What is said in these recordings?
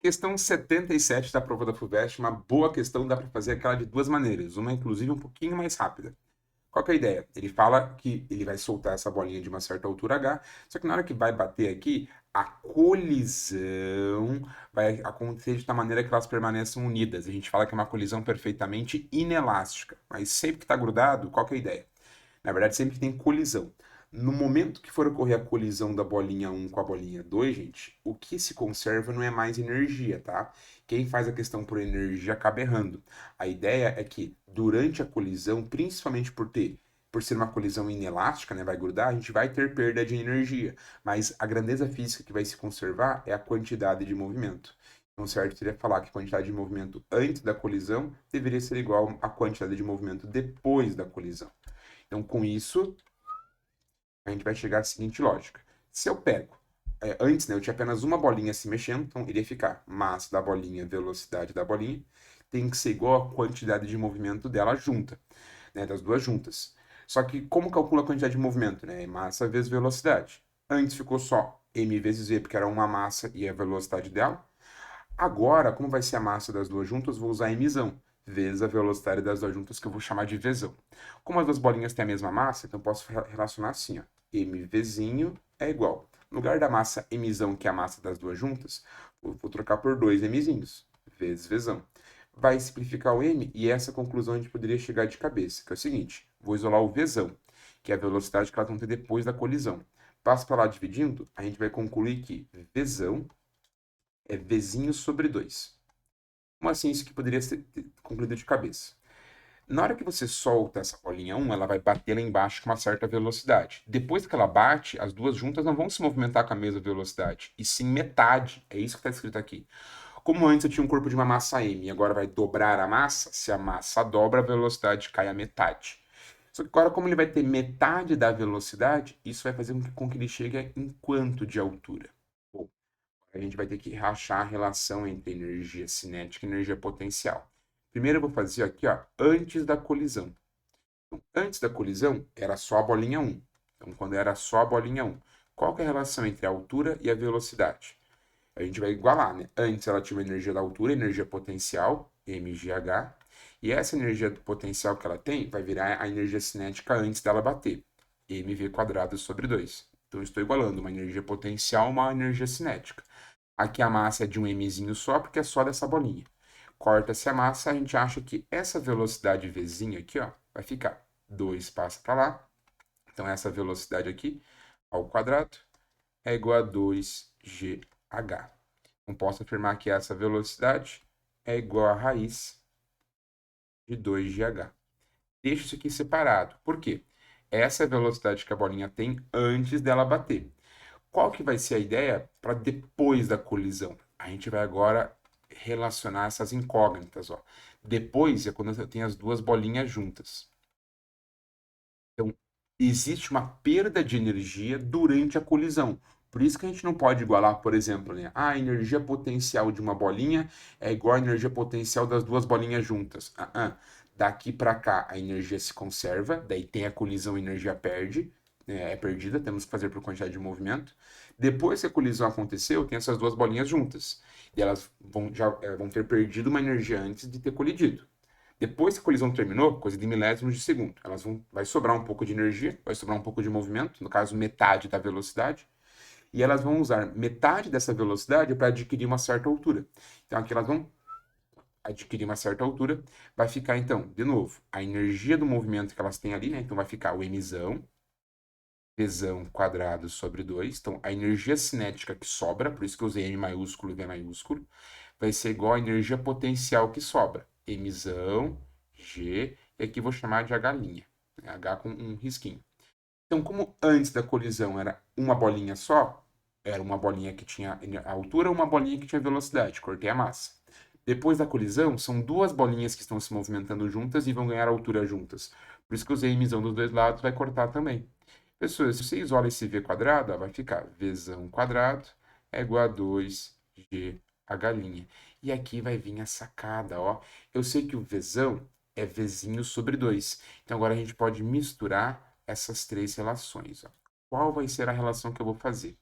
Questão 77 da prova da FUVEST, uma boa questão, dá para fazer aquela de duas maneiras, uma inclusive um pouquinho mais rápida. Qual que é a ideia? Ele fala que ele vai soltar essa bolinha de uma certa altura H, só que na hora que vai bater aqui, a colisão vai acontecer de tal maneira que elas permaneçam unidas. A gente fala que é uma colisão perfeitamente inelástica, mas sempre que está grudado, qual que é a ideia? Na verdade, sempre que tem colisão. No momento que for ocorrer a colisão da bolinha 1 com a bolinha 2, gente, o que se conserva não é mais energia, tá? Quem faz a questão por energia acaba errando. A ideia é que durante a colisão, principalmente por ser uma colisão inelástica, né, vai grudar, a gente vai ter perda de energia, mas a grandeza física que vai se conservar é a quantidade de movimento. Então, certo seria falar que a quantidade de movimento antes da colisão deveria ser igual à quantidade de movimento depois da colisão. Então, com isso, a gente vai chegar à seguinte lógica. Se eu pego, antes, né, eu tinha apenas uma bolinha se mexendo, então iria ficar massa da bolinha, velocidade da bolinha, tem que ser igual à quantidade de movimento dela junta, né, das duas juntas. Só que como calcula a quantidade de movimento, né? Massa vezes velocidade. Antes ficou só m vezes v, porque era uma massa e a velocidade dela. Agora, como vai ser a massa das duas juntas, vou usar mzão, vezes a velocidade das duas juntas, que eu vou chamar de vzão. Como as duas bolinhas têm a mesma massa, então eu posso relacionar assim, ó. Mvzinho é igual. No lugar da massa mzão, que é a massa das duas juntas, vou trocar por 2 mzinhos, vezes vzão. Vai simplificar o m, e essa conclusão a gente poderia chegar de cabeça, que é o seguinte, vou isolar o vzão, que é a velocidade que elas vão ter depois da colisão. Passo para lá dividindo, a gente vai concluir que vzão é Vzinho sobre 2. Como assim isso que poderia ser concluído de cabeça? Na hora que você solta essa bolinha 1, ela vai bater lá embaixo com uma certa velocidade. Depois que ela bate, as duas juntas não vão se movimentar com a mesma velocidade, e sim metade. É isso que está escrito aqui. Como antes eu tinha um corpo de uma massa m e agora vai dobrar a massa, se a massa dobra, a velocidade cai a metade. Só que agora, como ele vai ter metade da velocidade, isso vai fazer com que ele chegue em quanto de altura? Bom, a gente vai ter que rachar a relação entre energia cinética e energia potencial. Primeiro eu vou fazer aqui, ó, antes da colisão. Então, antes da colisão, era só a bolinha 1. Então, quando era só a bolinha 1, qual que é a relação entre a altura e a velocidade? A gente vai igualar, né? Antes ela tinha uma energia da altura, energia potencial, mgh, e essa energia potencial que ela tem vai virar a energia cinética antes dela bater, mv quadrado sobre 2. Então, eu estou igualando uma energia potencial a uma energia cinética. Aqui a massa é de um mzinho só, porque é só dessa bolinha. Corta-se a massa, a gente acha que essa velocidade Vzinha aqui, ó, vai ficar 2 passa para lá. Então, essa velocidade aqui, ao quadrado, é igual a 2gh. Então, posso afirmar que essa velocidade é igual a raiz de 2gh. Deixo isso aqui separado. Por quê? Essa é a velocidade que a bolinha tem antes dela bater. Qual que vai ser a ideia para depois da colisão? A gente vai agora relacionar essas incógnitas, ó. Depois é quando eu tenho as duas bolinhas juntas. Então, existe uma perda de energia durante a colisão. Por isso que a gente não pode igualar, por exemplo, né? A energia potencial de uma bolinha é igual à energia potencial das duas bolinhas juntas. Daqui para cá a energia se conserva, daí tem a colisão, a energia perde, é perdida, temos que fazer por quantidade de movimento. Depois que a colisão aconteceu, tem essas duas bolinhas juntas. E elas vão ter perdido uma energia antes de ter colidido. Depois que a colisão terminou, coisa de milésimos de segundo, vai sobrar um pouco de energia, vai sobrar um pouco de movimento, no caso metade da velocidade, e elas vão usar metade dessa velocidade para adquirir uma certa altura. Então aqui elas vão adquirir uma certa altura, vai ficar então, de novo, a energia do movimento que elas têm ali, né? Então vai ficar o mzão, Vzão quadrado sobre 2. Então, a energia cinética que sobra, por isso que eu usei M maiúsculo e V maiúsculo, vai ser igual à energia potencial que sobra. Mzão, G, e aqui vou chamar de H', né? H com um risquinho. Então, como antes da colisão era uma bolinha só, era uma bolinha que tinha altura, uma bolinha que tinha velocidade, cortei a massa. Depois da colisão, são duas bolinhas que estão se movimentando juntas e vão ganhar altura juntas. Por isso que eu usei mzão dos dois lados, vai cortar também. Pessoal, se você isola esse v quadrado, ó, vai ficar vzão quadrado é igual a 2gh'. E aqui vai vir a sacada, ó. Eu sei que o vzão é vzinho sobre 2. Então agora a gente pode misturar essas três relações, ó. Qual vai ser a relação que eu vou fazer?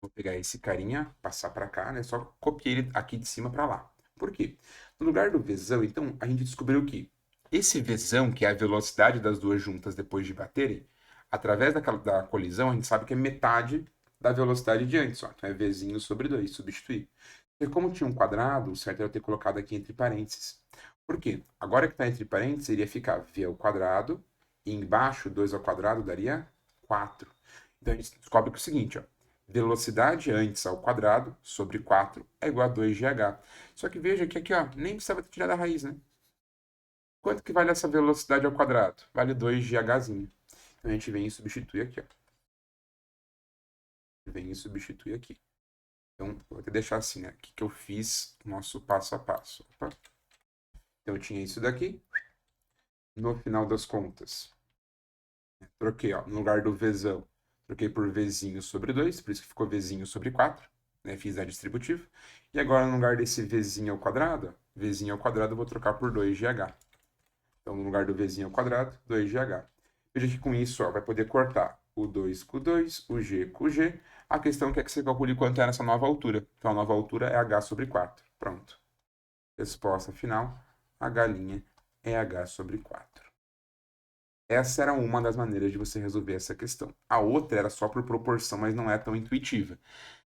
Vou pegar esse carinha, passar para cá, né? Só copiei ele aqui de cima para lá. Por quê? No lugar do Vzão, então, a gente descobriu que esse Vzão, que é a velocidade das duas juntas depois de baterem, através da colisão, a gente sabe que é metade da velocidade de antes, ó. Então é Vzinho sobre 2, substituir. E como tinha um quadrado, o certo era eu ter colocado aqui entre parênteses. Por quê? Agora que está entre parênteses, iria ficar V ao quadrado, e embaixo 2 ao quadrado daria 4. Então a gente descobre que é o seguinte, ó. Velocidade antes ao quadrado sobre 4 é igual a 2gh. Só que veja que aqui, ó, nem precisava ter tirado a raiz, né? Quanto que vale essa velocidade ao quadrado? Vale 2ghzinho. Então a gente vem e substitui aqui, ó. Vem e substitui aqui. Então, vou até deixar assim, né? Aqui que eu fiz o nosso passo a passo. Opa. Então, eu tinha isso daqui. No final das contas, troquei, ó, no lugar do Vzão, troquei por Vzinho sobre 2, por isso que ficou Vzinho sobre 4, né? Fiz a distributiva. E agora, no lugar desse Vzinho ao quadrado, Vzinho ao quadrado, eu vou trocar por 2gh. Então, no lugar do Vzinho ao quadrado, 2gh. Veja que com isso, ó, vai poder cortar o 2 com o 2, o g com o g. A questão é que você calcule quanto é nessa nova altura. Então, a nova altura é h sobre 4. Pronto. Resposta final, a galinha é h sobre 4. Essa era uma das maneiras de você resolver essa questão. A outra era só por proporção, mas não é tão intuitiva.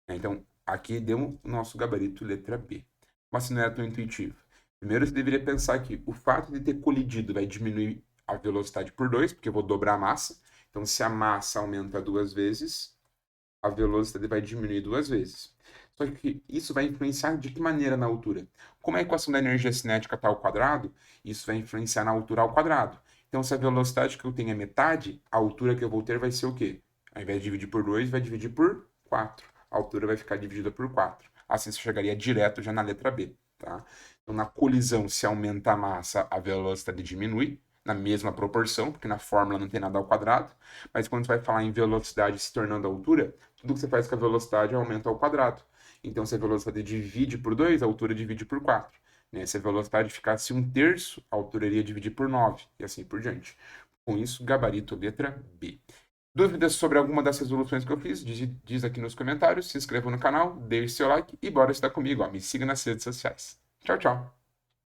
Então, aqui deu o nosso gabarito letra B. Mas se não é tão intuitivo. Primeiro, você deveria pensar que o fato de ter colidido vai diminuir a velocidade por 2, porque eu vou dobrar a massa. Então, se a massa aumenta 2 vezes, a velocidade vai diminuir 2 vezes. Só que isso vai influenciar de que maneira na altura? Como a equação da energia cinética está ao quadrado, isso vai influenciar na altura ao quadrado. Então, se a velocidade que eu tenho é metade, a altura que eu vou ter vai ser o quê? Ao invés de dividir por 2, vai dividir por 4. A altura vai ficar dividida por 4. Assim, você chegaria direto já na letra B. Tá? Então, na colisão, se aumenta a massa, a velocidade diminui na mesma proporção, porque na fórmula não tem nada ao quadrado. Mas quando você vai falar em velocidade se tornando altura, tudo que você faz com a velocidade aumenta ao quadrado. Então, se a velocidade divide por 2, a altura divide por 4. Né? Se a velocidade ficasse 1/3, a altura iria dividir por 9, e assim por diante. Com isso, gabarito letra B. Dúvidas sobre alguma das resoluções que eu fiz? Diz aqui nos comentários, se inscreva no canal, deixe seu like e bora estar comigo. Ó. Me siga nas redes sociais. Tchau, tchau!